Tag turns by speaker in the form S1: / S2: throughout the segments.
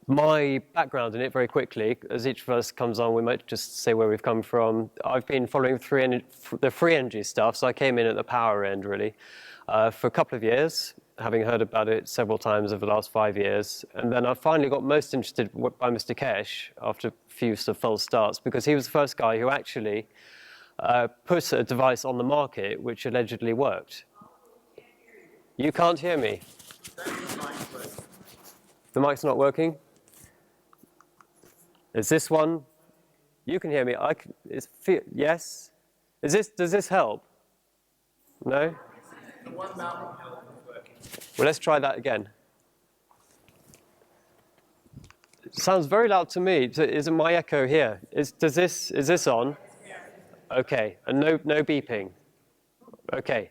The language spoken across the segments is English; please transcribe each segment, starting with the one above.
S1: My background in it very quickly, as each of us comes on, we might just say where we've come from. I've been following the free energy stuff, so I came in at the power end really for a couple of years, having heard about it several times over the last 5 years. And then I finally got most interested by Mr. Keshe after a few sort of false starts, because he was the first guy who actually put a device on the market which allegedly worked. You can't hear me? The mic's not working? Is this one? You can hear me. Yes? Does this help? No?
S2: The one mount help is working.
S1: Well, let's try that again. It sounds very loud to me. Isn't my echo here? Is this on? Okay, and no beeping. Okay.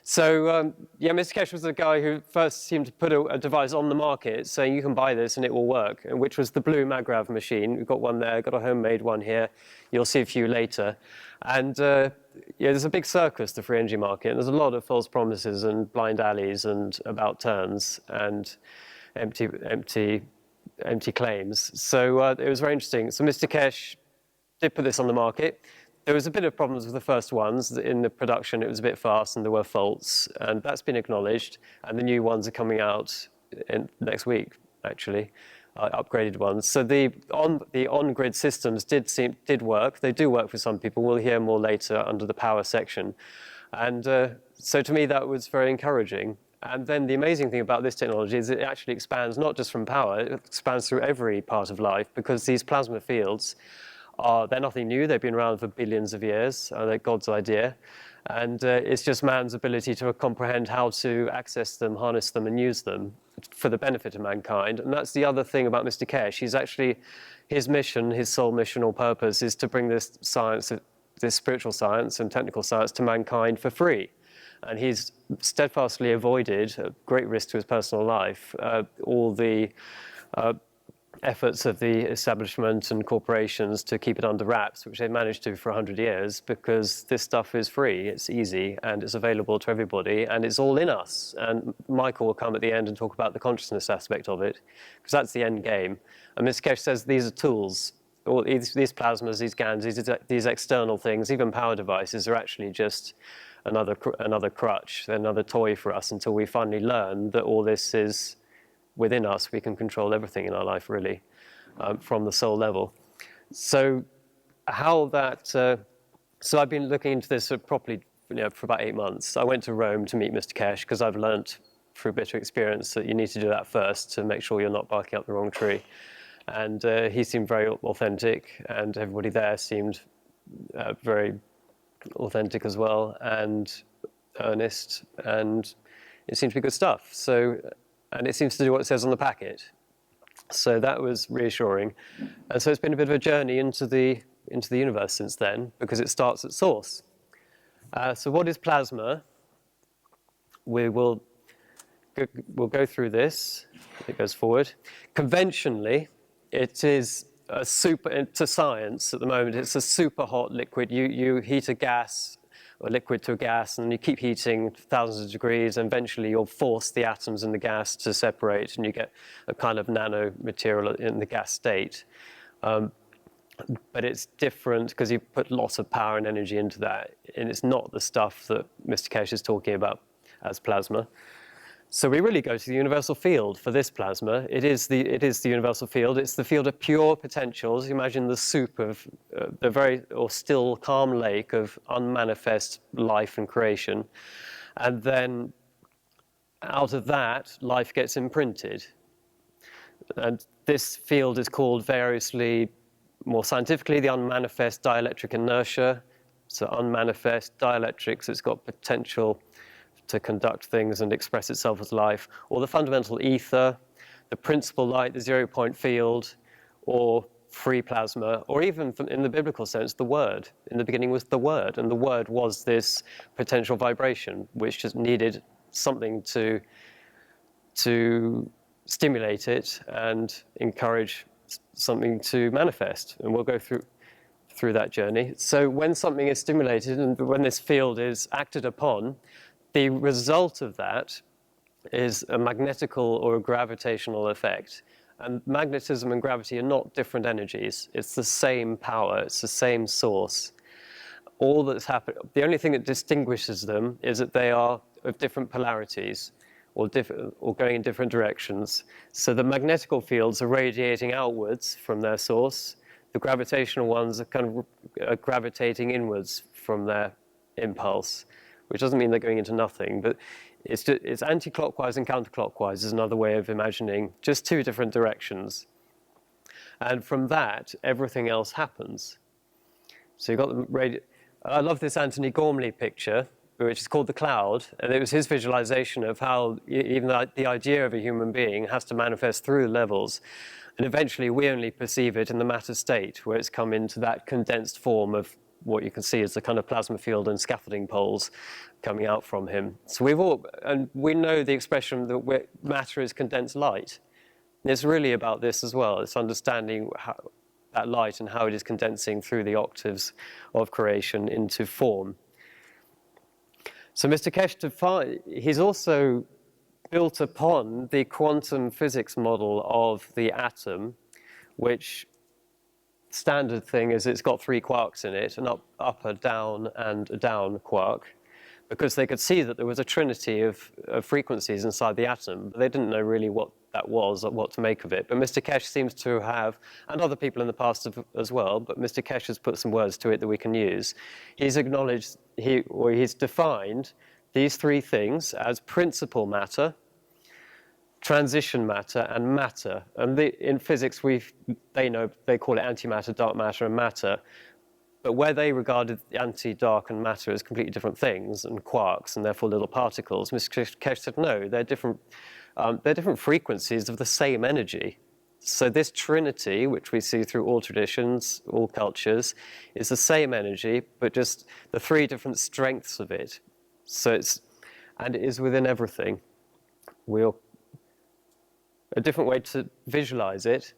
S1: So, yeah, Mr. Keshe was the guy who first seemed to put a device on the market saying you can buy this and it will work, which was the blue Magrav machine. We've got one there, got a homemade one here. You'll see a few later. And yeah, there's a big circus, the free energy market, and there's a lot of false promises and blind alleys and about turns and empty claims. So it was very interesting. So Mr. Keshe did put this on the market. There was a bit of problems with the first ones. In the production, it was a bit fast and there were faults, and that's been acknowledged. And the new ones are coming out next week, actually, upgraded ones. So the on-grid systems did work. They do work for some people. We'll hear more later under the power section. And so to me, that was very encouraging. And then the amazing thing about this technology is it actually expands not just from power, it expands through every part of life, because these plasma fields they're nothing new. They've been around for billions of years. They're God's idea. And it's just man's ability to comprehend how to access them, harness them, and use them for the benefit of mankind. And that's the other thing about Mr. Keshe. His mission, his sole mission or purpose is to bring this science, this spiritual science and technical science to mankind for free. And he's steadfastly avoided, at great risk to his personal life, all the efforts of the establishment and corporations to keep it under wraps, which they've managed to for 100 years, because this stuff is free, it's easy, and it's available to everybody, and it's all in us. And Michael will come at the end and talk about the consciousness aspect of it, because that's the end game. And Mr. Keshe says these are tools. All these plasmas, these GANs, these external things, even power devices, are actually just another crutch, another toy for us, until we finally learn that all this is within us. We can control everything in our life, really, from the soul level. So how that, so I've been looking into this properly for about 8 months. I went to Rome to meet Mr. Keshe because I've learnt through bitter experience that you need to do that first to make sure you're not barking up the wrong tree. And he seemed very authentic, and everybody there seemed very authentic as well, and earnest, and it seemed to be good stuff. So, and it seems to do what it says on the packet. So that was reassuring. And so it's been a bit of a journey into the universe since then, because it starts at source. So what is plasma? We'll go through this. It goes forward. Conventionally, it is to science at the moment, it's a super hot liquid. You heat a gas or liquid to a gas, and you keep heating thousands of degrees, and eventually you'll force the atoms in the gas to separate, and you get a kind of nano material in the gas state. But it's different because you put lots of power and energy into that, and it's not the stuff that Mr. Keshe is talking about as plasma. So we really go to the universal field for this plasma. It is the universal field. It's the field of pure potentials. Imagine the soup of still calm lake of unmanifest life and creation. And then out of that, life gets imprinted. And this field is called variously, more scientifically, the unmanifest dielectric inertia. So unmanifest dielectrics, it's got potential to conduct things and express itself as life, or the fundamental ether, the principal light, the zero-point field, or free plasma, or even in the biblical sense, the Word. In the beginning was the Word, and the Word was this potential vibration, which just needed something to stimulate it and encourage something to manifest. And we'll go through that journey. So when something is stimulated and when this field is acted upon, the result of that is a magnetical or a gravitational effect. And magnetism and gravity are not different energies. It's the same power. It's the same source. All that's happened, the only thing that distinguishes them is that they are of different polarities or going in different directions. So the magnetical fields are radiating outwards from their source. The gravitational ones are kind of gravitating inwards from their impulse, which doesn't mean they're going into nothing, but it's anti-clockwise and counterclockwise is another way of imagining just two different directions. And from that, everything else happens. So you've got the I love this Anthony Gormley picture, which is called The Cloud, and it was his visualization of how even the idea of a human being has to manifest through levels, and eventually we only perceive it in the matter state, where it's come into that condensed form of what you can see as the kind of plasma field and scaffolding poles coming out from him. So we know the expression that matter is condensed light. And it's really about this as well. It's understanding that light and how it is condensing through the octaves of creation into form. So Mr. Keshe, he's also built upon the quantum physics model of the atom, which standard thing is it's got 3 quarks in it, an up, a down, and a down quark, because they could see that there was a trinity of frequencies inside the atom, but they didn't know really what that was or what to make of it. But Mr. Keshe seems to have, and other people in the past as well, but Mr. Keshe has put some words to it that we can use. He's acknowledged, he's defined these 3 things as principal matter, transition matter, and matter. And in physics, they call it antimatter, dark matter, and matter. But where they regarded anti, dark, and matter as completely different things, and quarks, and therefore little particles, Mr. Keshe said, no, they're different frequencies of the same energy. So this trinity, which we see through all traditions, all cultures, is the same energy, but just the 3 different strengths of it. So and it is within everything. A different way to visualize it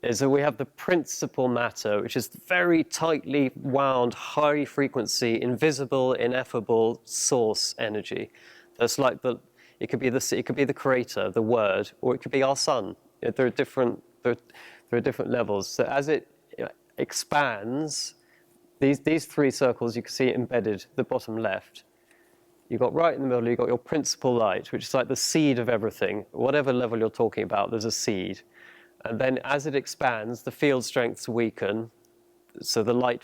S1: is that we have the principal matter, which is very tightly wound, high frequency, invisible, ineffable source energy. That's like it could be the creator, the word, or it could be our sun. There are different levels. So as it expands, these 3 circles you can see embedded at the bottom left. You've got right in the middle, you've got your principal light, which is like the seed of everything. Whatever level you're talking about, there's a seed. And then as it expands, the field strengths weaken. So the light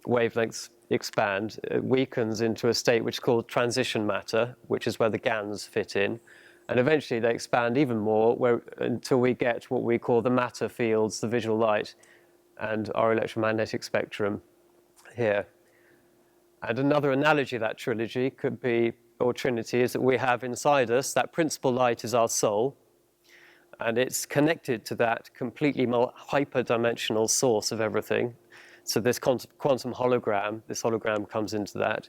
S1: wavelengths expand. It weakens into a state which is called transition matter, which is where the GANs fit in. And eventually they expand even more until we get what we call the matter fields, the visual light, and our electromagnetic spectrum here. And another analogy of that trilogy could be, or trinity, is that we have inside us, that principal light is our soul, and it's connected to that completely hyper-dimensional source of everything. So this quantum hologram, this hologram comes into that.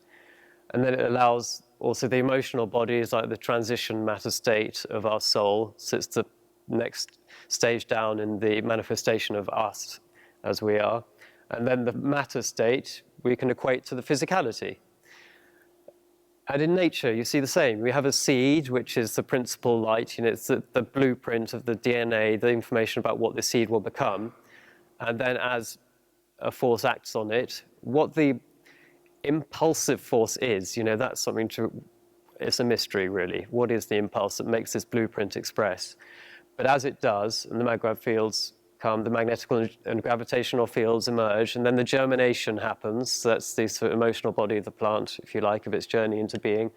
S1: And then it allows also the emotional body is like the transition matter state of our soul. So it's the next stage down in the manifestation of us as we are. And then the matter state we can equate to the physicality. And in nature, you see the same. We have a seed, which is the principal light. It's the blueprint of the DNA, the information about what the seed will become. And then as a force acts on it, what the impulsive force is, that's something it's a mystery, really. What is the impulse that makes this blueprint express? But as it does, and the Magrav fields come, the magnetical and gravitational fields emerge, and then the germination happens. So that's the sort of emotional body of the plant, if you like, of its journey into being.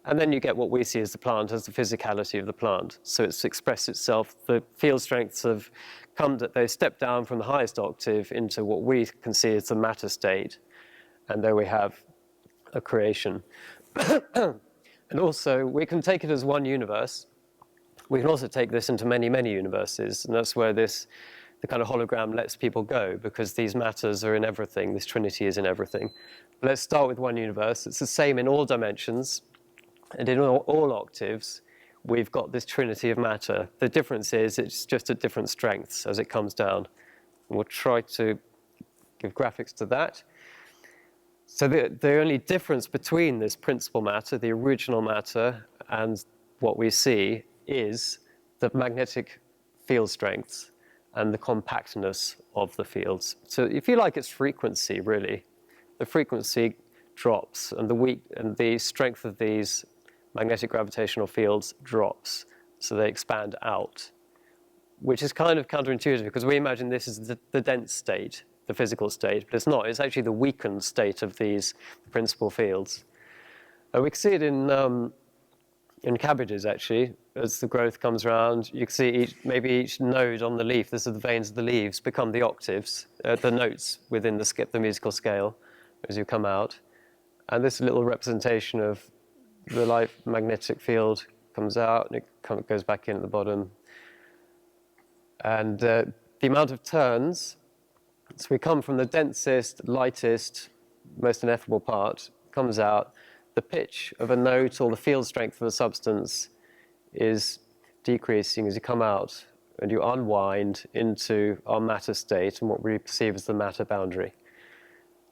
S1: And then you get what we see as the plant, as the physicality of the plant. So it's expressed itself. The field strengths have they step down from the highest octave into what we can see as the matter state. And there we have a creation. And also, we can take it as one universe. We can also take this into many, many universes. And that's where the kind of hologram lets people go, because these matters are in everything. This trinity is in everything. But let's start with one universe. It's the same in all dimensions. And in all octaves, we've got this trinity of matter. The difference is it's just at different strengths as it comes down. And we'll try to give graphics to that. So the only difference between this principal matter, the original matter, and what we see is the magnetic field strengths and the compactness of the fields. So if you like, it's frequency, really. The frequency drops, and the strength of these magnetic gravitational fields drops, so they expand out, which is kind of counterintuitive because we imagine this is the dense state, the physical state, but it's not. It's actually the weakened state of these principal fields. We can see it in cabbages, actually. As the growth comes around, you can see maybe each node on the leaf, this is the veins of the leaves, become the octaves, the notes within the musical scale as you come out. And this little representation of the light magnetic field comes out and it kind of goes back in at the bottom. And the amount of turns, so we come from the densest, lightest, most ineffable part, comes out. The pitch of a note or the field strength of a substance is decreasing as you come out and you unwind into our matter state and what we perceive as the matter boundary.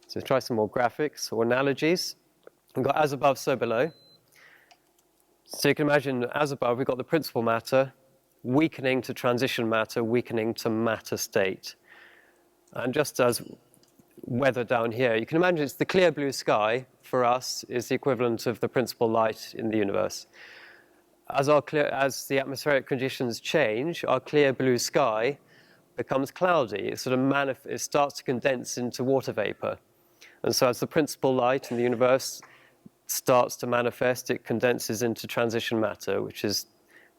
S1: So try some more graphics or analogies. We've got as above, so below. So you can imagine as above, we've got the principal matter, weakening to transition matter, weakening to matter state. And just as weather down here, you can imagine it's the clear blue sky for us is the equivalent of the principal light in the universe. As the atmospheric conditions change, our clear blue sky becomes cloudy. It starts to condense into water vapor. And so as the principal light in the universe starts to manifest, it condenses into transition matter, which is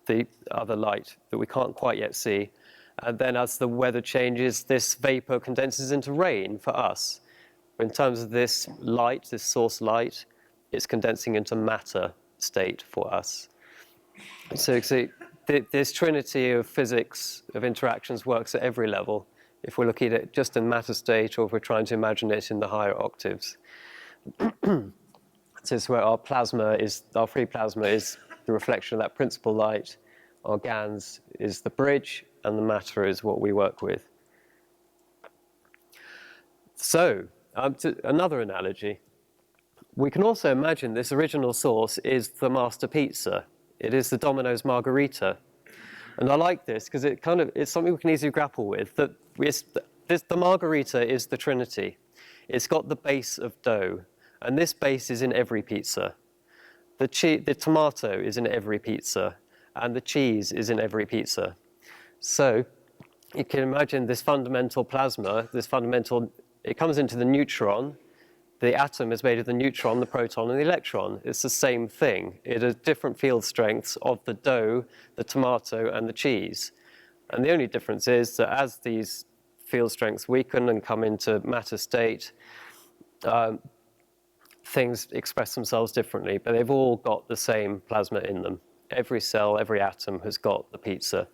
S1: the other light that we can't quite yet see. And then as the weather changes, this vapor condenses into rain for us. In terms of this light, this source light, it's condensing into matter state for us. So you see, this trinity of physics, of interactions, works at every level. If we're looking at it just in matter state, or if we're trying to imagine it in the higher octaves. This is where our free plasma is the reflection of that principal light. Our GANs is the bridge, and the matter is what we work with. So, to another analogy. We can also imagine this original source is the master pizza. It is the Domino's margarita. And I like this because it's something we can easily grapple with. The margarita is the trinity. It's got the base of dough, and this base is in every pizza. The tomato is in every pizza, and the cheese is in every pizza. So you can imagine this fundamental plasma, it comes into the neutron. The atom is made of the neutron, the proton, and the electron. It's the same thing. It has different field strengths of the dough, the tomato, and the cheese. And the only difference is that as these field strengths weaken and come into matter state, things express themselves differently, but they've all got the same plasma in them. Every cell, every atom has got the pizza,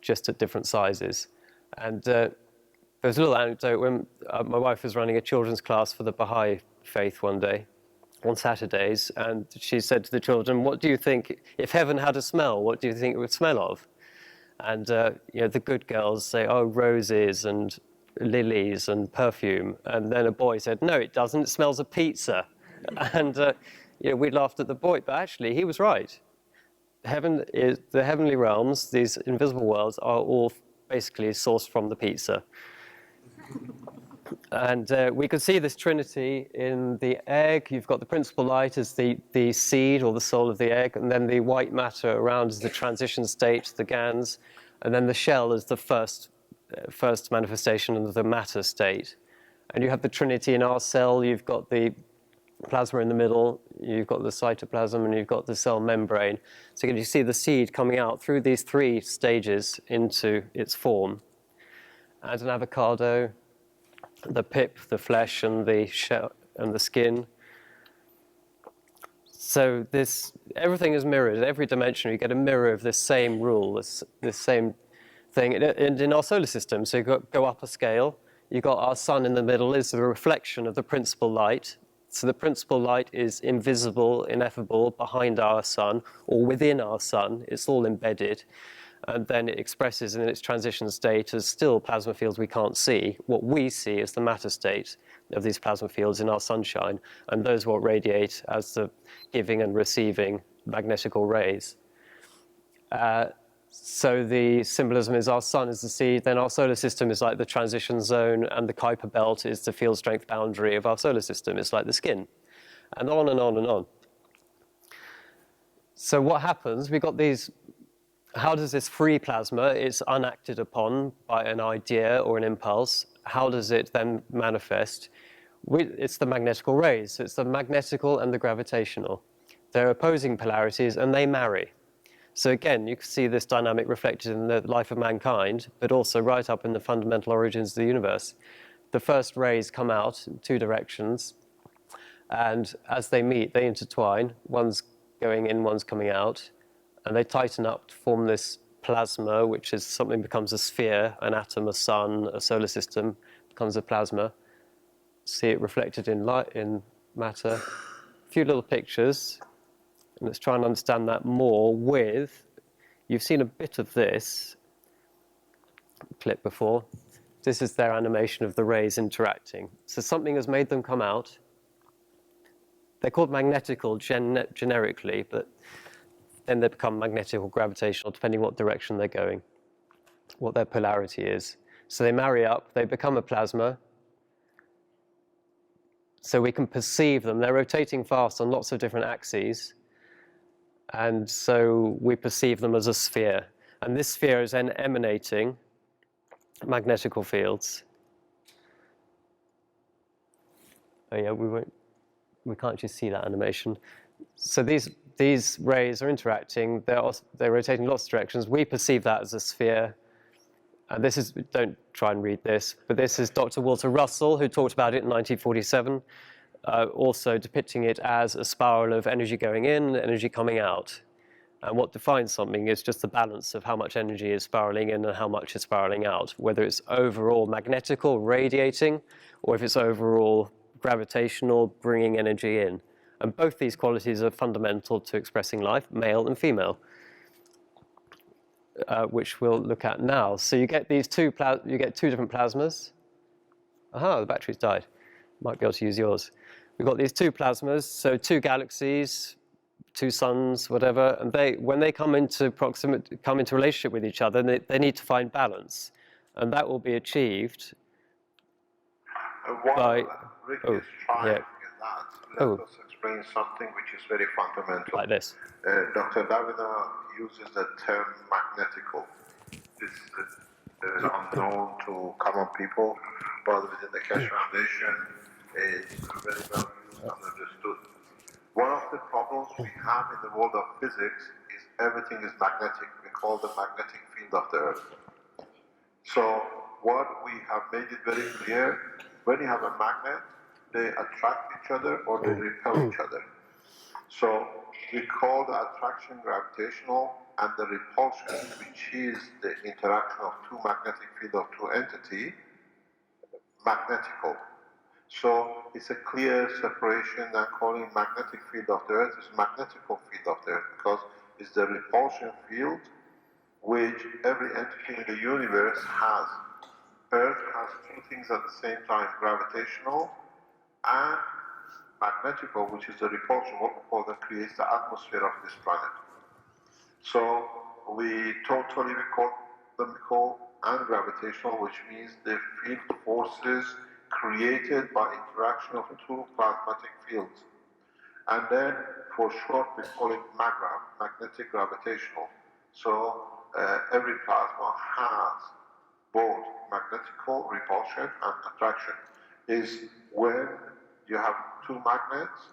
S1: just at different sizes. And there's a little anecdote when my wife was running a children's class for the Baha'i faith one day, on Saturdays, and she said to the children, what do you think, if heaven had a smell, what do you think it would smell of? And the good girls say, oh, roses and lilies and perfume. And then a boy said, no, it doesn't, it smells of pizza. And we laughed at the boy, but actually he was right. The heavenly realms, these invisible worlds, are all basically sourced from the pizza. And we can see this trinity in the egg. You've got the principal light as the seed or the soul of the egg, and then the white matter around is the transition state, the GANs, and then the shell is the first manifestation of the matter state. And you have the trinity in our cell. You've got the plasma in the middle, you've got the cytoplasm, and you've got the cell membrane. So you see the seed coming out through these three stages into its form. And an avocado, the pip, the flesh, and the shell, and the skin. So everything is mirrored. In every dimension, you get a mirror of this same rule, this same thing. And in our solar system, so you go up a scale. You've got our sun in the middle is the reflection of the principal light. So the principal light is invisible, ineffable, behind our sun, or within our sun. It's all embedded. And then it expresses in its transition state as still plasma fields we can't see. What we see is the matter state of these plasma fields in our sunshine, and those will radiate as the giving and receiving magnetical rays. So the symbolism is our sun is the seed, then our solar system is like the transition zone, and the Kuiper belt is the field strength boundary of our solar system. It's like the skin, and on and on and on. So what happens, we've got these, how does this free plasma, it's unacted upon by an idea or an impulse, how does it then manifest? It's the magnetical rays, so it's the magnetical and the gravitational. They're opposing polarities and they marry. So again, you can see this dynamic reflected in the life of mankind, but also right up in the fundamental origins of the universe. The first rays come out in two directions, and as they meet, they intertwine. One's going in, one's coming out, and they tighten up to form this plasma, which is something becomes a sphere, an atom, a sun, a solar system, becomes a plasma. See it reflected in light, in matter. A few little pictures. And let's try and understand that more with, you've seen a bit of this clip before. This is their animation of the rays interacting. So something has made them come out. They're called magnetical generically, but then they become magnetic or gravitational, depending what direction they're going, what their polarity is. So they marry up, they become a plasma. So we can perceive them. They're rotating fast on lots of different axes. And so we perceive them as a sphere. And this sphere is then emanating magnetical fields. Oh yeah, we can't just see that animation. So these rays are interacting. They're rotating lots of directions. We perceive that as a sphere. And this is, don't try and read this, but this is Dr. Walter Russell, who talked about it in 1947. Also depicting it as a spiral of energy going in, energy coming out. And what defines something is just the balance of how much energy is spiraling in and how much is spiraling out, whether it's overall magnetical, radiating, or if it's overall gravitational, bringing energy in. And both these qualities are fundamental to expressing life, male and female, which we'll look at now. So you get these two different plasmas. Aha, the battery's died. Might be able to use yours. We've got these two plasmas, so two galaxies, two suns, whatever, and when they come into relationship with each other, they need to find balance, and that will be achieved by.
S3: Rick is trying to get that. Let us explain something which is very fundamental.
S1: Like this.
S3: Dr. Davina uses the term magnetical. This is unknown to common people, but within the Keshe Foundation, it's very well used and understood. One of the problems we have in the world of physics is everything is magnetic. We call the magnetic field of the Earth. So what we have made it very clear, when you have a magnet, they attract each other or they repel each other. So we call the attraction gravitational and the repulsion, which is the interaction of two magnetic fields of two entities, magnetical. So it's a clear separation, and calling magnetic field of the Earth is magnetical field of the Earth, because it's the repulsion field which every entity in the universe has. Earth has two things at the same time, gravitational and magnetical, which is the repulsion, what we call that creates the atmosphere of this planet. So we call them and gravitational, which means the field forces created by interaction of two plasmatic fields. And then, for short, we call it Magrav, magnetic gravitational. So every plasma has both magnetical repulsion and attraction. Is when you have two magnets,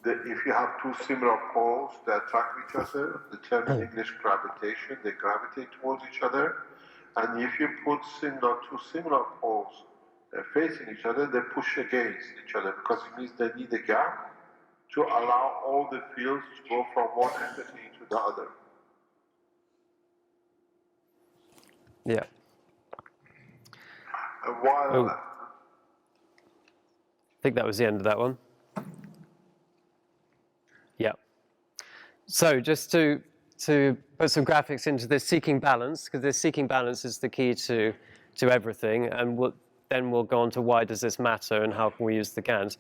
S3: if you have two similar poles that attract each other, the term in English gravitation, they gravitate towards each other. And if you put two similar poles facing each other, they push against each other, because it means they need a gap to allow all the fields to go from one entity to the other.
S1: Yeah.
S3: While
S1: I think that was the end of that one. Yeah. So just to put some graphics into this seeking balance, because this seeking balance is the key to everything, and then we'll go on to why does this matter and how can we use the GANs.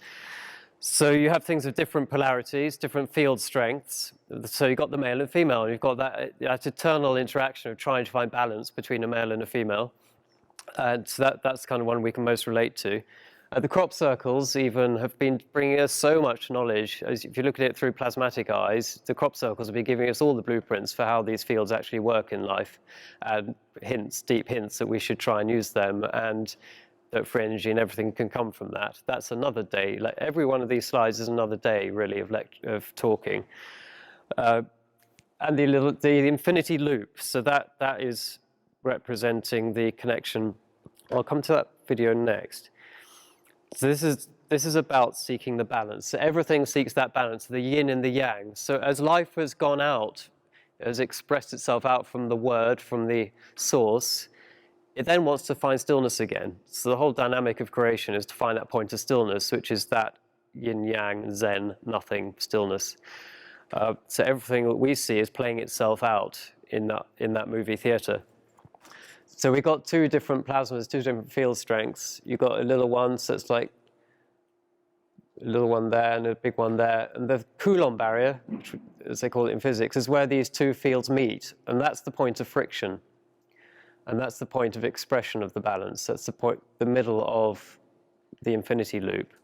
S1: So you have things with different polarities, different field strengths. So you've got the male and female, and you've got that eternal interaction of trying to find balance between a male and a female. And so that's kind of one we can most relate to. The crop circles even have been bringing us so much knowledge. If you look at it through plasmatic eyes, the crop circles have been giving us all the blueprints for how these fields actually work in life, and hints, deep hints that we should try and use them, and that free energy and everything can come from that. That's another day. Like every one of these slides is another day, really, of talking. And the infinity loop. So that is representing the connection. I'll come to that video next. So this is about seeking the balance. So everything seeks that balance, the yin and the yang. So as life has gone out, has expressed itself out from the word, from the source, it then wants to find stillness again. So the whole dynamic of creation is to find that point of stillness, which is that yin yang, zen, nothing, stillness. So everything that we see is playing itself out in that movie theater. So we've got two different plasmas, two different field strengths. You've got a little one, so it's like a little one there and a big one there. And the Coulomb Barrier, which, as they call it in physics, is where these two fields meet. And that's the point of friction. And that's the point of expression of the balance. That's the point, the middle of the infinity loop.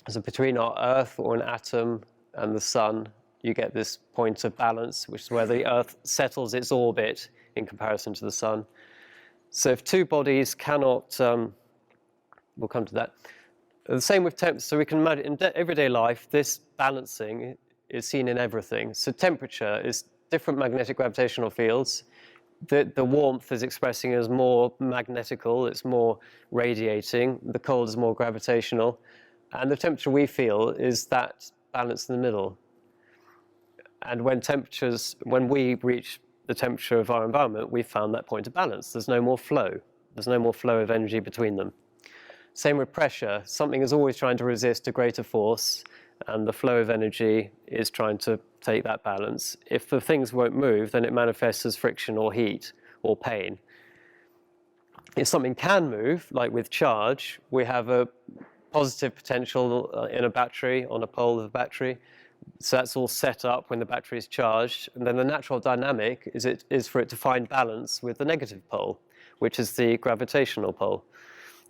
S1: So between our Earth or an atom and the sun, you get this point of balance, which is where the Earth settles its orbit in comparison to the sun. So if two bodies cannot, we'll come to that. The same with temperature. So we can imagine in everyday life, this balancing is seen in everything. So temperature is different magnetic gravitational fields. The warmth is expressing as more magnetical, it's more radiating. The cold is more gravitational. And the temperature we feel is that balance in the middle. And when we reach the temperature of our environment, we've found that point of balance. There's no more flow. There's no more flow of energy between them. Same with pressure. Something is always trying to resist a greater force, and the flow of energy is trying to take that balance. If the things won't move, then it manifests as friction or heat or pain. If something can move, like with charge, we have a positive potential in a battery, on a pole of a battery. So that's all set up when the battery is charged. And then the natural dynamic is for it to find balance with the negative pole, which is the gravitational pole.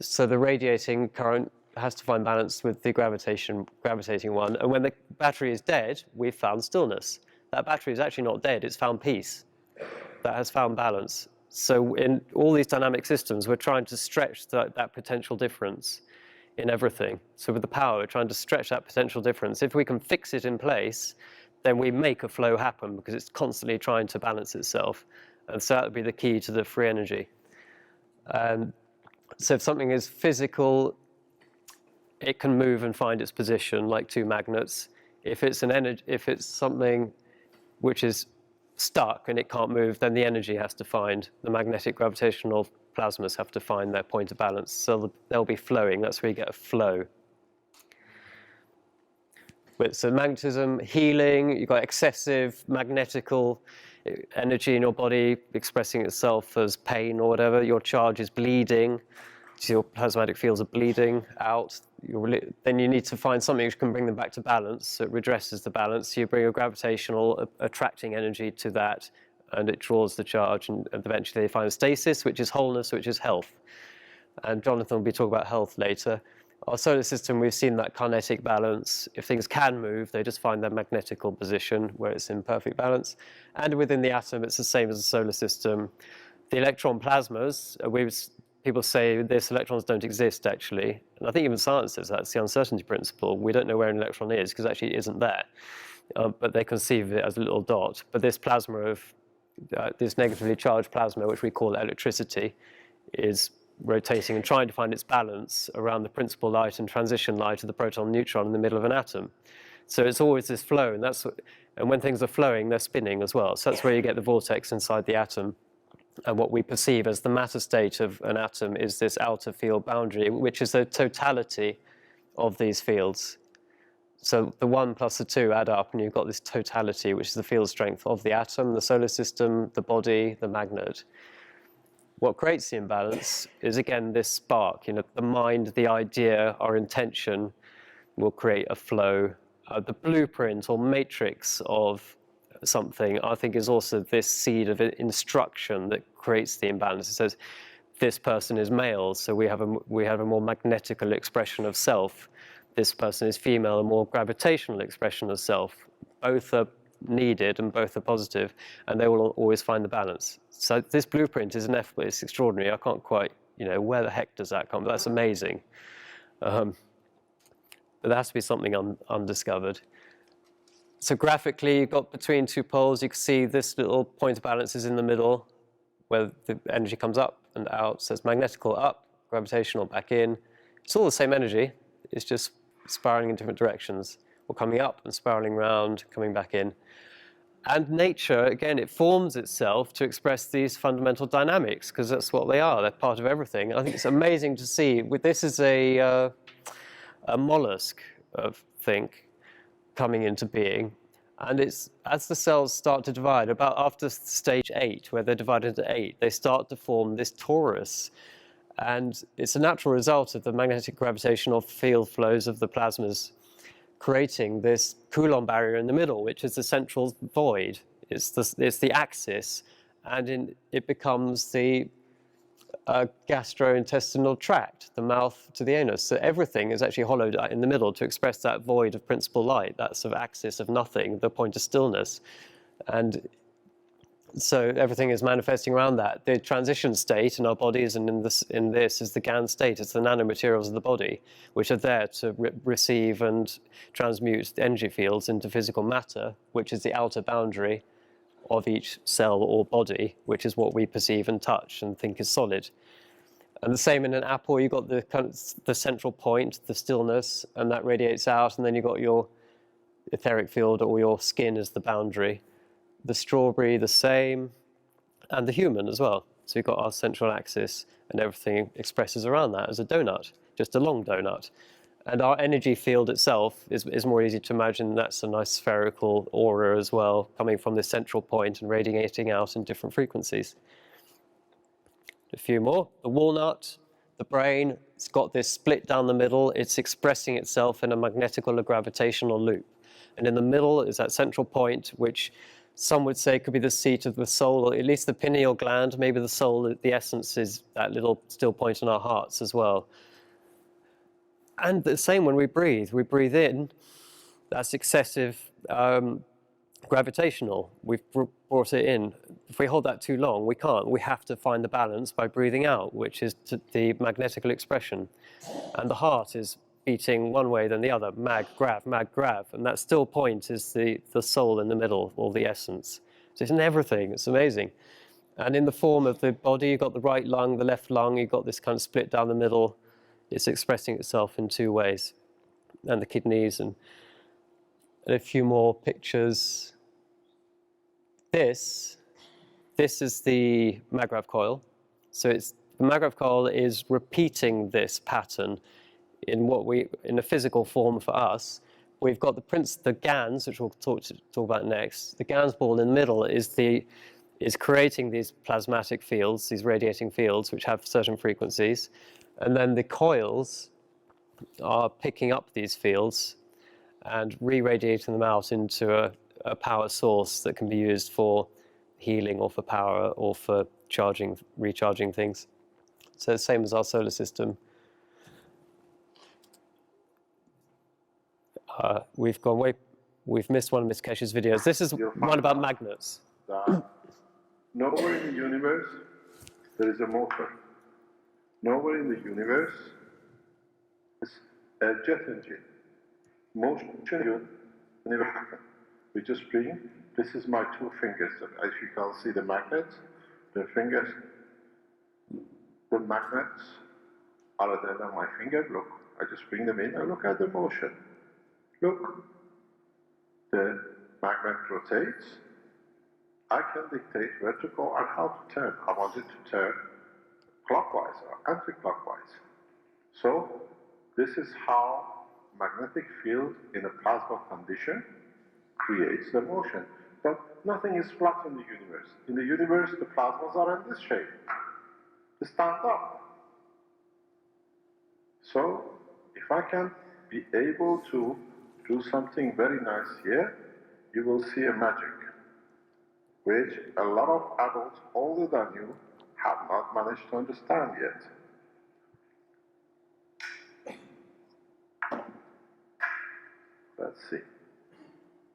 S1: So the radiating current has to find balance with the gravitating one. And when the battery is dead, we've found stillness. That battery is actually not dead, it's found peace. That has found balance. So in all these dynamic systems, we're trying to stretch that potential difference in everything. So with the power, we're trying to stretch that potential difference. If we can fix it in place, then we make a flow happen because it's constantly trying to balance itself. And so that would be the key to the free energy. So if something is physical, it can move and find its position like two magnets. If it's something which is stuck and it can't move, then the energy has to find, the magnetic gravitational plasmas have to find their point of balance. So they'll be flowing. That's where you get a flow. So magnetism, healing, you've got excessive magnetical energy in your body expressing itself as pain or whatever. Your charge is bleeding. So your plasmatic fields are bleeding out. Then you need to find something which can bring them back to balance. So it redresses the balance. So you bring a gravitational attracting energy to that, and it draws the charge, and eventually they find stasis, which is wholeness, which is health. And Jonathan will be talking about health later. Our solar system, we've seen that kinetic balance. If things can move, they just find their magnetical position where it's in perfect balance. And within the atom, it's the same as the solar system. The electron plasmas, people say this electrons don't exist, actually. And I think even science says that. It's the uncertainty principle. We don't know where an electron is because actually it isn't there. But they conceive of it as a little dot. But this plasma of this negatively charged plasma, which we call electricity, is rotating and trying to find its balance around the principal light and transition light of the proton and neutron in the middle of an atom. So it's always this flow, and when things are flowing, they're spinning as well. So that's where you get the vortex inside the atom. And what we perceive as the matter state of an atom is this outer field boundary, which is the totality of these fields. So the 1 plus the 2 add up, and you've got this totality, which is the field strength of the atom, the solar system, the body, the magnet. What creates the imbalance is, again, this spark, the mind, the idea, our intention, will create a flow. The blueprint or matrix of something, I think, is also this seed of instruction that creates the imbalance. It says, this person is male, so we have a more magnetical expression of self. This person is female, a more gravitational expression of self. Both are needed and both are positive, and they will always find the balance. So this blueprint is ineffable. It's extraordinary. I can't quite, where the heck does that come? That's amazing. But there has to be something undiscovered. So graphically, you've got between two poles, you can see this little point of balance is in the middle, where the energy comes up and out. So it's magnetical up, gravitational back in. It's all the same energy. It's just spiraling in different directions, or coming up and spiraling round, coming back in. And nature, again, it forms itself to express these fundamental dynamics, because that's what they are. They're part of everything. I think it's amazing to see. This is a mollusk, I think, coming into being. And it's as the cells start to divide, about after stage 8, where they're divided into 8, they start to form this torus. And it's a natural result of the magnetic gravitational field flows of the plasmas creating this Coulomb barrier in the middle, which is the central void. It's the axis, and it becomes the gastrointestinal tract, the mouth to the anus. So everything is actually hollowed out in the middle to express that void of principal light, that sort of axis of nothing, the point of stillness. And so everything is manifesting around that. The transition state in our bodies and in this is the GAN state. It's the nanomaterials of the body, which are there to receive and transmute the energy fields into physical matter, which is the outer boundary of each cell or body, which is what we perceive and touch and think is solid. And the same in an apple, you've got the central point, the stillness, and that radiates out, and then you've got your etheric field or your skin as the boundary. The strawberry, the same, and the human as well. So we've got our central axis, and everything expresses around that as a donut, just a long donut. And our energy field itself is more easy to imagine. That's a nice spherical aura as well, coming from this central point and radiating out in different frequencies. A few more. The walnut, the brain, it's got this split down the middle. It's expressing itself in a magnetical or gravitational loop. And in the middle is that central point, which some would say could be the seat of the soul, or at least the pineal gland. Maybe the soul, the essence, is that little still point in our hearts as well. And the same when we breathe in, that's excessive gravitational. We've brought it in. If we hold that too long, we can't. We have to find the balance by breathing out, which is the magnetical expression. And the heart is beating one way then the other, mag, grav, and that still point is the soul in the middle, or the essence. So it's in everything, it's amazing. And in the form of the body, you've got the right lung, the left lung, you've got this kind of split down the middle. It's expressing itself in two ways. And the kidneys, and a few more pictures. This is the Magrav Coil. So the Magrav Coil is repeating this pattern in a physical form for us. We've got the GANs, which we'll talk about next. The GANs ball in the middle is creating these plasmatic fields, these radiating fields, which have certain frequencies. And then the coils are picking up these fields and re-radiating them out into a power source that can be used for healing or for power or for recharging things. So it's the same as our solar system. We've missed one of Miss Keshe's videos. This is one about magnets.
S3: Nowhere in the universe there is a motor. Nowhere in the universe is a jet engine. Motion never happen. We just bring, this is my two fingers. As you can see the magnets, the fingers, the magnets are there on my finger. Look, I just bring them in and look at the motion. Look, the magnet rotates. I can dictate where to go and how to turn. I want it to turn clockwise or anti-clockwise. So this is how magnetic field in a plasma condition creates the motion. But nothing is flat in the universe. In the universe, the plasmas are in this shape. They stand up. So if I can be able to do something very nice here, you will see a magic, which a lot of adults older than you have not managed to understand yet. Let's see.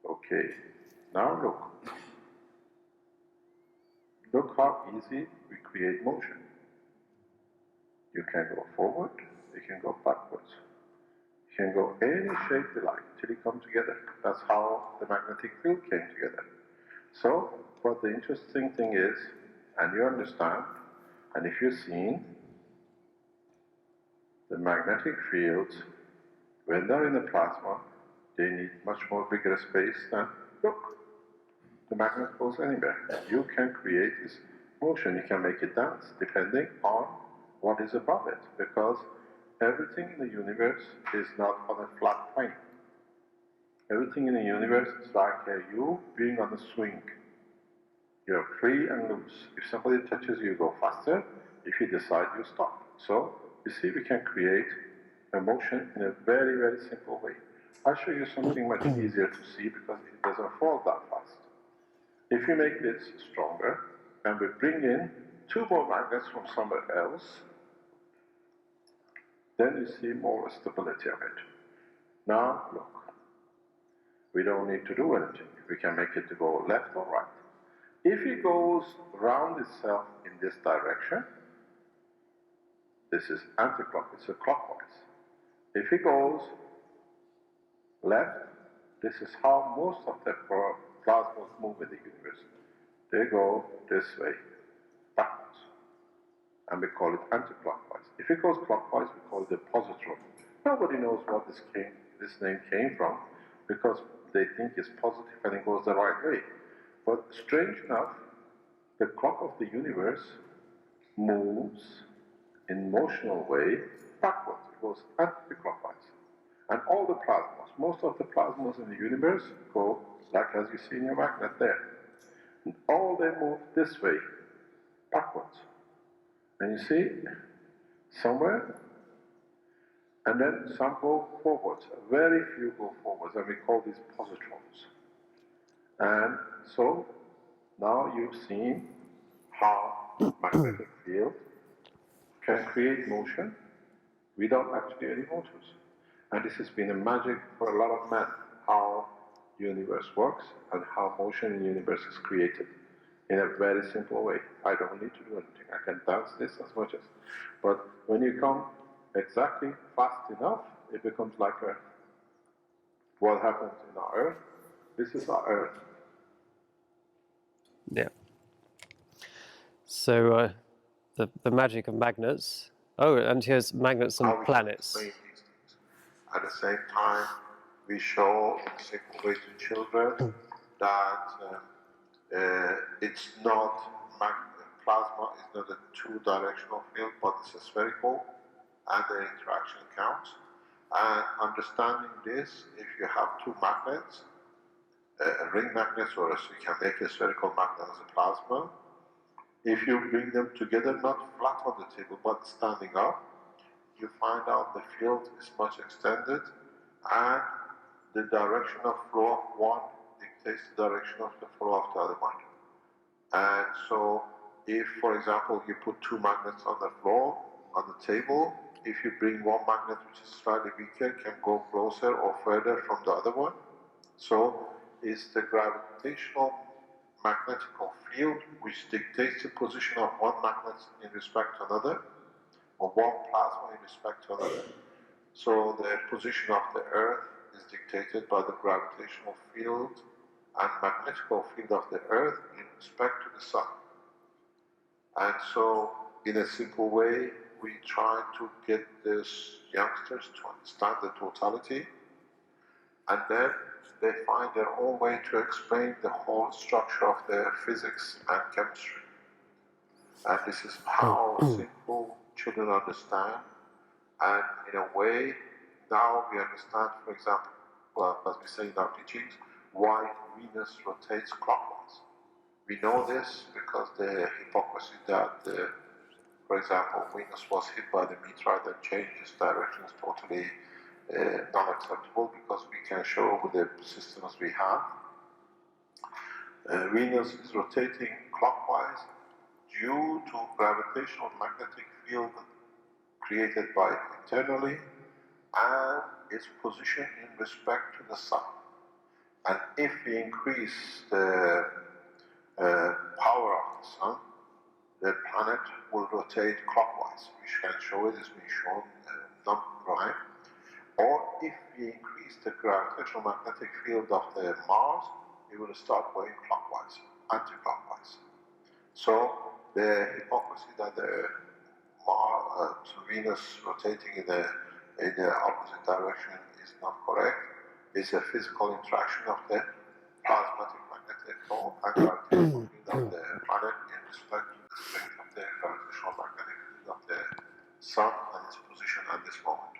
S3: Okay, now look. Look how easy we create motion. You can go forward, you can go backwards. You can go any shape you like till you come together. That's how the magnetic field came together. So, but the interesting thing is, and you understand, and if you've seen, the magnetic fields, when they're in the plasma, they need much more bigger space than, look, the magnet goes anywhere. You can create this motion, you can make it dance, depending on what is above it, because everything in the universe is not on a flat plane. Everything in the universe is like you being on a swing. You're free and loose. If somebody touches you, you go faster. If you decide, you stop. So, you see, we can create a motion in a very, very simple way. I'll show you something much easier to see because it doesn't fall that fast. If you make this stronger, and we bring in 2 more magnets from somewhere else, then you see more stability of it. Now, look. We don't need to do anything. We can make it to go left or right. If it goes round itself in this direction, this is anti-clockwise, it's a clockwise. If it goes left, this is how most of the plasmas move in the universe. They go this way, backwards. And we call it anti-clockwise. If it goes clockwise, we call it the positron. Nobody knows what this name came from, because they think it's positive and it goes the right way. But strange enough, the clock of the universe moves in motional way backwards. It goes anti-clockwise. And all the plasmas, most of the plasmas in the universe go like as you see in your magnet there. And all they move this way, backwards. And you see, somewhere, and then some go forwards. Very few go forwards, and we call these positrons. And so, now you've seen how magnetic field can create motion without actually any motors. And this has been a magic for a lot of men, how the universe works and how motion in the universe is created in a very simple way. I don't need to do anything. I can dance this as much as. But when you come exactly fast enough, it becomes like Earth. What happens in our Earth? This is our Earth.
S1: Yeah. So the magic of magnets. Oh, and here's magnets and planets.
S3: These things. At the same time, we show in a simple way to children that it's not plasma is not a two-directional field, but it's a spherical, and the interaction counts. And understanding this, if you have 2 magnets, ring magnets, or else you can make a spherical magnet as a plasma. If you bring them together, not flat on the table, but standing up, you find out the field is much extended, and the direction of flow of one dictates the direction of the flow of the other one. And so, if, for example, you put 2 magnets on the floor, on the table, if you bring one magnet which is slightly weaker, can go closer or further from the other one. So, it's the gravitational magnetical field which dictates the position of one magnet in respect to another, or one plasma in respect to another. So the position of the Earth is dictated by the gravitational field and magnetical field of the Earth in respect to the Sun. And so, in a simple way, we try to get these youngsters to understand the totality, and then they find their own way to explain the whole structure of the physics and chemistry. And this is how simple children understand. And in a way, now we understand, for example, well, as we say in our teachings, why Venus rotates clockwise. We know this because the hypocrisy that, for example, Venus was hit by the meteorite and changed its directions totally non-acceptable because we can show with the systems we have. Venus is rotating clockwise due to gravitational magnetic field created by internally and its position in respect to the Sun. And if we increase the power of the Sun, the planet will rotate clockwise. We can show it as being shown non-prime. Or if we increase the gravitational magnetic field of the Mars, it will start going clockwise, anti-clockwise. So the hypocrisy that the Venus rotating in the opposite direction is not correct. It's a physical interaction of the plasmatic magnetic pole and gravitational field of the planet in respect to the strength of the gravitational magnetic field of the Sun and its position at this moment.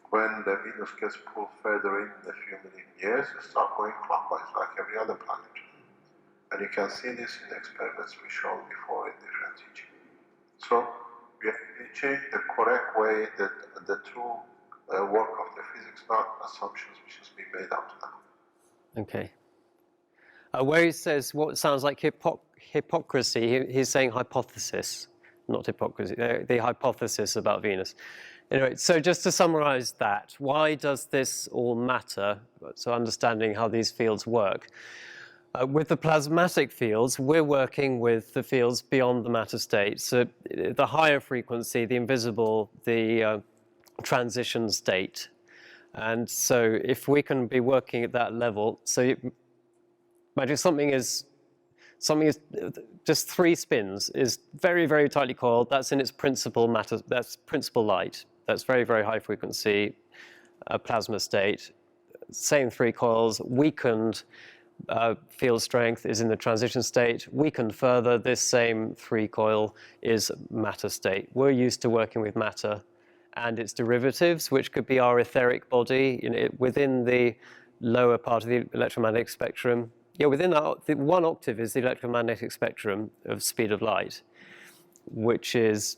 S3: When the Venus gets pulled further in a few million years, it starts going clockwise like every other planet. And you can see this in the experiments we showed before in different teaching. So we change the correct way that the true work of the physics, not assumptions which has been made up to now.
S1: Okay. Where he says what sounds like hypocrisy, he's saying hypothesis, not hypocrisy, the hypothesis about Venus. Anyway, so just to summarize that, why does this all matter? So understanding how these fields work. With the plasmatic fields, we're working with the fields beyond the matter state. So the higher frequency, the invisible, the transition state. And so if we can be working at that level, so imagine something is just 3 spins, is very, very tightly coiled. That's in its principal matter, that's principal light. That's very, very high frequency plasma state. Same 3 coils, weakened field strength is in the transition state. Weakened further, this same 3 coil is matter state. We're used to working with matter and its derivatives, which could be our etheric body, within the lower part of the electromagnetic spectrum. Yeah, within that, 1 octave is the electromagnetic spectrum of speed of light, which is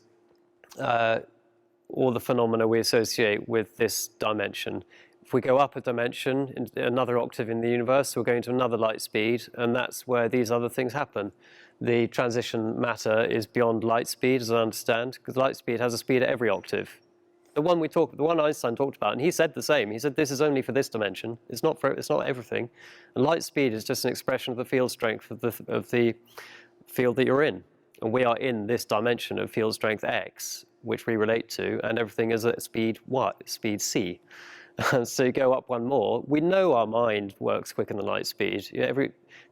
S1: all the phenomena we associate with this dimension. If we go up a dimension, another octave in the universe, we're going to another light speed, and that's where these other things happen. The transition matter is beyond light speed, as I understand, because light speed has a speed at every octave. The one Einstein talked about, and he said the same. He said this is only for this dimension. It's not everything. And light speed is just an expression of the field strength of the field that you're in. And we are in this dimension of field strength X, which we relate to, and everything is at speed what? Speed C. So you go up one more. We know our mind works quicker than light speed.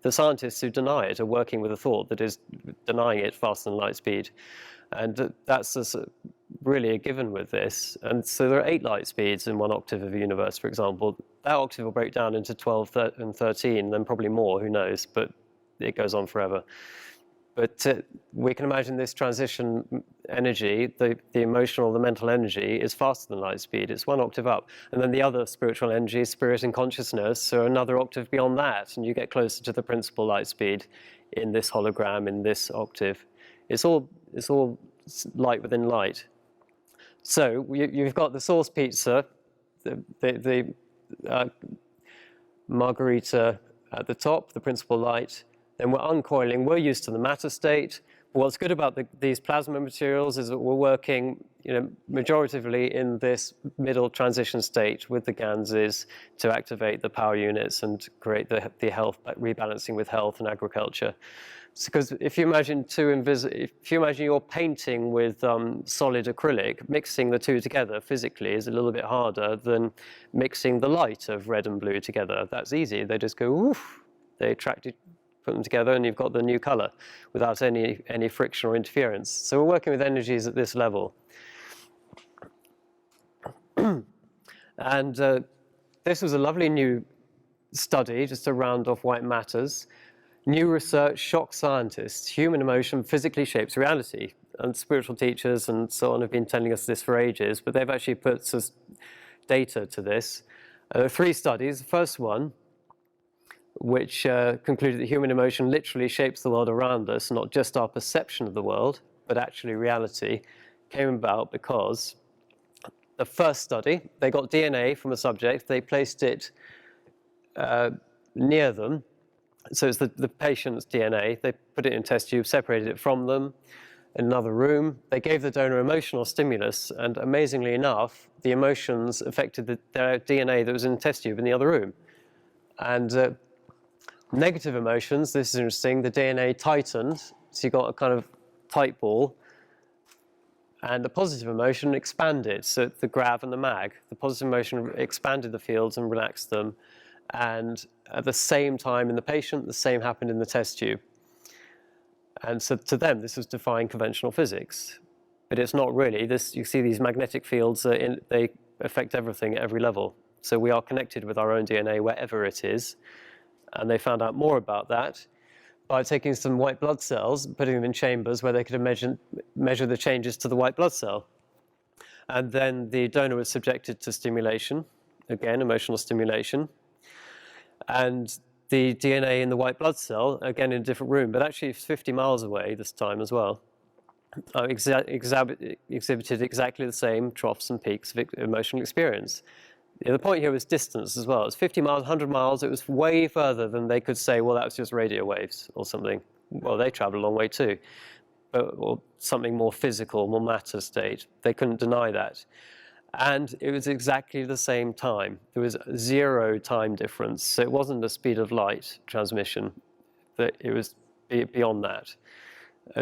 S1: The scientists who deny it are working with a thought that is denying it faster than light speed. And that's really a given with this. And so there are 8 light speeds in 1 octave of a universe, for example. That octave will break down into 12 and 13, then probably more, who knows, but it goes on forever. But we can imagine this transition energy, the emotional, the mental energy, is faster than light speed. It's 1 octave up. And then the other spiritual energy, spirit and consciousness, are another octave beyond that. And you get closer to the principal light speed in this hologram, in this octave. It's all light within light. So you've got the source pizza, the margarita at the top, the principal light. Then we're uncoiling. We're used to the matter state. What's good about these plasma materials is that we're working, majoritively in this middle transition state with the Ganses to activate the power units and create the health, rebalancing with health and agriculture. Because if you imagine you're painting with solid acrylic, mixing the two together physically is a little bit harder than mixing the light of red and blue together. That's easy. They just go woof. They attract it. Put them together and you've got the new color without any friction or interference. So we're working with energies at this level. And this was a lovely new study, just to round off why it matters. New research shocks scientists. Human emotion physically shapes reality. And spiritual teachers and so on have been telling us this for ages, but they've actually put some data to this. 3 studies. The first one, which concluded that human emotion literally shapes the world around us, not just our perception of the world, but actually reality, came about because the first study, they got DNA from a subject, they placed it near them. So it's the patient's DNA. They put it in a test tube, separated it from them in another room. They gave the donor emotional stimulus, and amazingly enough, the emotions affected their DNA that was in the test tube in the other room. And negative emotions, this is interesting, the DNA tightened, so you got a kind of tight ball, and the positive emotion expanded, so the grav and the mag. The positive emotion expanded the fields and relaxed them, and at the same time in the patient, the same happened in the test tube. And so to them, this was defying conventional physics. But it's not really. You see these magnetic fields, they affect everything at every level. So we are connected with our own DNA wherever it is. And they found out more about that by taking some white blood cells, putting them in chambers where they could measure the changes to the white blood cell. And then the donor was subjected to stimulation, again, emotional stimulation. And the DNA in the white blood cell, again in a different room, but actually 50 miles away this time as well, exhibited exactly the same troughs and peaks of emotional experience. The point here was distance as well. It's 50 miles, 100 miles. It was way further than they could say, well, that was just radio waves or something. Well, they travel a long way too. Or something more physical, more matter state. They couldn't deny that. And it was exactly the same time. There was 0 time difference. So it wasn't the speed of light transmission. It was beyond that.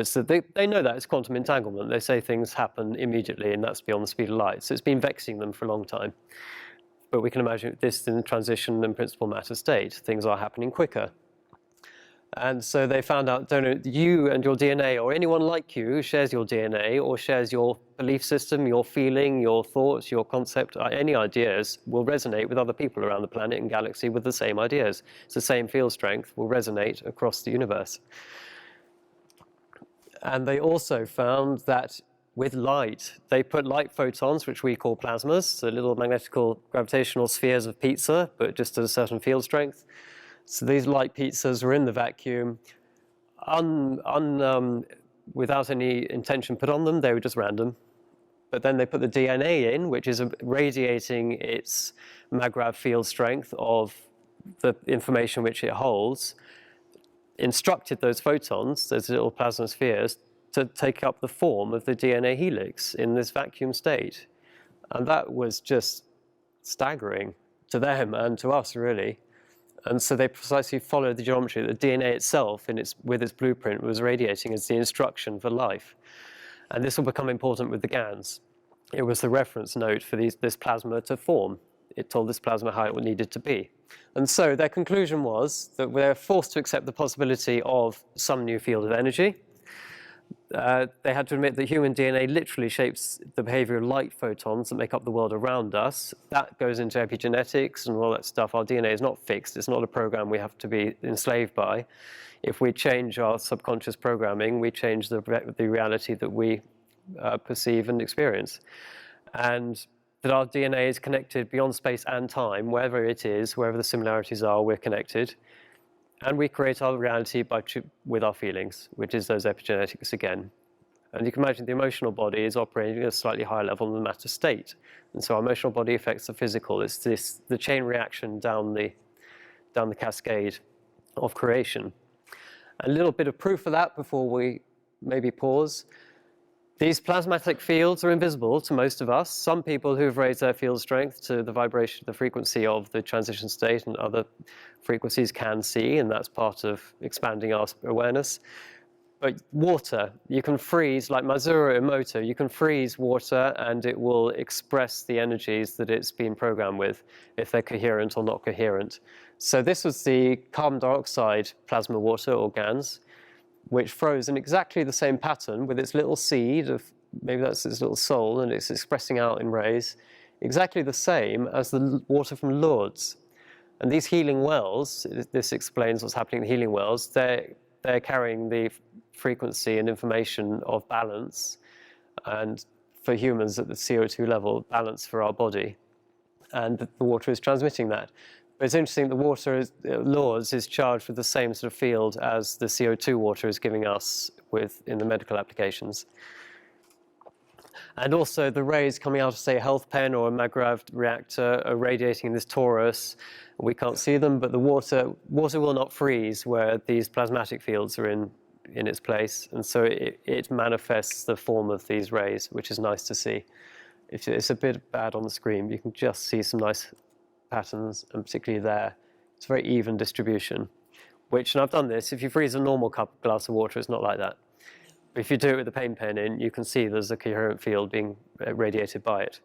S1: So they know that it's quantum entanglement. They say things happen immediately, and that's beyond the speed of light. So it's been vexing them for a long time. But we can imagine this in transition and principal matter state. Things are happening quicker. And so they found out, you and your DNA, or anyone like you who shares your DNA or shares your belief system, your feeling, your thoughts, your concept, any ideas, will resonate with other people around the planet and galaxy with the same ideas. It's the same field strength will resonate across the universe. And they also found that with light, they put light photons, which we call plasmas, so little magnetical gravitational spheres of pizza, but just at a certain field strength. So these light pizzas were in the vacuum, without any intention put on them. They were just random. But then they put the DNA in, which is radiating its Magrav field strength of the information which it holds, instructed those photons, those little plasma spheres, to take up the form of the DNA helix in this vacuum state. And that was just staggering to them and to us, really. And so they precisely followed the geometry. The DNA itself, with its blueprint, was radiating as the instruction for life. And this will become important with the GANs. It was the reference node for this plasma to form. It told this plasma how it needed to be. And so their conclusion was that we're forced to accept the possibility of some new field of energy. They had to admit that human DNA literally shapes the behavior of light photons that make up the world around us. That goes into epigenetics and all that stuff. Our DNA is not fixed. It's not a program we have to be enslaved by. If we change our subconscious programming, we change the reality that we perceive and experience. And that our DNA is connected beyond space and time, wherever it is, wherever the similarities are, we're connected. And we create our reality with our feelings, which is those epigenetics again. And you can imagine the emotional body is operating at a slightly higher level than the matter state. And so our emotional body affects the physical. It's the chain reaction down the cascade of creation. A little bit of proof of that before we maybe pause. These plasmatic fields are invisible to most of us. Some people who've raised their field strength to the vibration, the frequency of the transition state and other frequencies can see, and that's part of expanding our awareness. But water, you can freeze, like Mazura Emoto, you can freeze water and it will express the energies that it's been programmed with, if they're coherent or not coherent. So this was the carbon dioxide plasma water, or GANs, which froze in exactly the same pattern with its little seed of, maybe that's its little soul, and it's expressing out in rays, exactly the same as the water from Lourdes. And these healing wells, this explains what's happening in the healing wells, they're carrying the frequency and information of balance, and for humans at the CO2 level, balance for our body. And the water is transmitting that. But it's interesting, the water, Lourdes, is charged with the same sort of field as the CO2 water is giving us in the medical applications. And also the rays coming out of, say, a health pen or a Magrav reactor are radiating this torus. We can't see them, but the water will not freeze where these plasmatic fields are in its place. And so it manifests the form of these rays, which is nice to see. It's a bit bad on the screen. You can just see some nice patterns, and particularly there. It's a very even distribution, which, and I've done this, if you freeze a normal glass of water, it's not like that. If you do it with a paint pen in, you can see there's a coherent field being radiated by it.